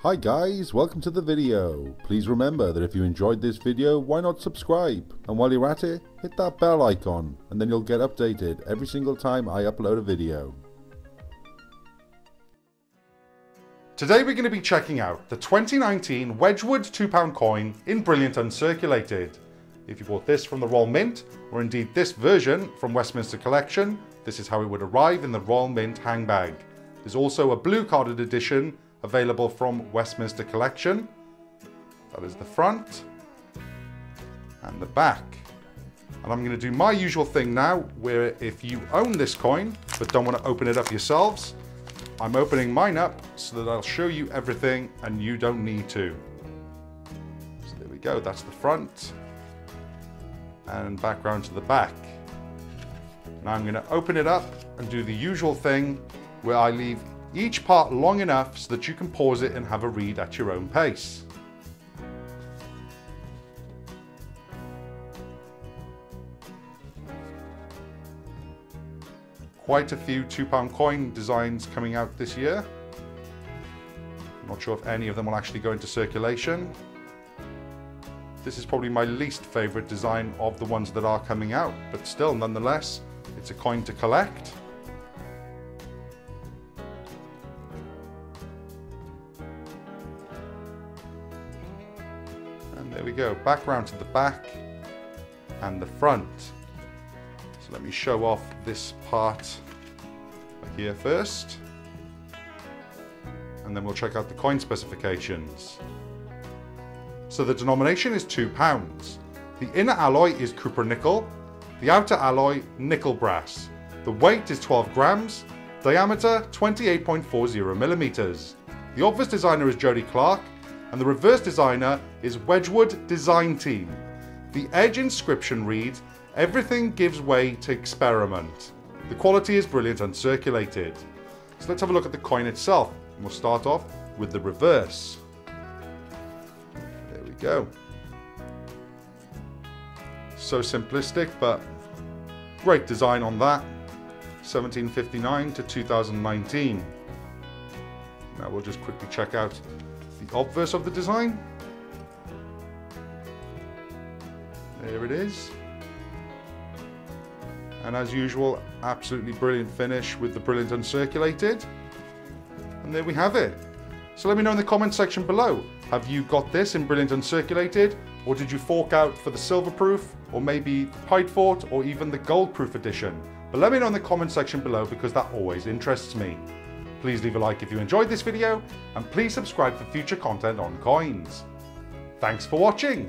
Hi guys, welcome to the video. Please remember that if you enjoyed this video, why not subscribe? And while you're at it, hit that bell icon and then you'll get updated every single time I upload a video. Today we're going to be checking out the 2019 Wedgwood £2 coin in Brilliant Uncirculated. If you bought this from the Royal Mint, or indeed this version from Westminster Collection, this is how it would arrive in the Royal Mint hang bag. There's also a blue carded edition available from Westminster Collection. That is the front and the back. And I'm going to do my usual thing now, where if you own this coin but don't want to open it up yourselves, I'm opening mine up so that I'll show you everything and you don't need to. So there we go, that's the front and back round to the back. Now I'm going to open it up and do the usual thing where I leave each part long enough so that you can pause it and have a read at your own pace. Quite a few £2 coin designs coming out this year. I'm not sure if any of them will actually go into circulation. This is probably my least favourite design of the ones that are coming out, but still, nonetheless, it's a coin to collect. And there we go, back round to the back and the front. So let me show off this part here first, and then we'll check out the coin specifications. So the denomination is £2. The inner alloy is copper nickel, the outer alloy nickel brass. The weight is 12 grams, diameter 28.40 millimeters. The obverse designer is Jody Clark, and the reverse designer is Wedgwood Design Team. The edge inscription reads, "Everything gives way to experiment." The quality is Brilliant Uncirculated. So let's have a look at the coin itself. And we'll start off with the reverse. There we go. So simplistic, but great design on that. 1759 to 2019. Now we'll just quickly check out the obverse of the design. There it is. And as usual, absolutely brilliant finish with the Brilliant Uncirculated. And there we have it. So let me know in the comment section below, have you got this in Brilliant Uncirculated, or did you fork out for the silver proof, or maybe the pied fort, or even the gold proof edition? But let me know in the comment section below, because that always interests me. Please leave a like if you enjoyed this video, and please subscribe for future content on coins. Thanks for watching.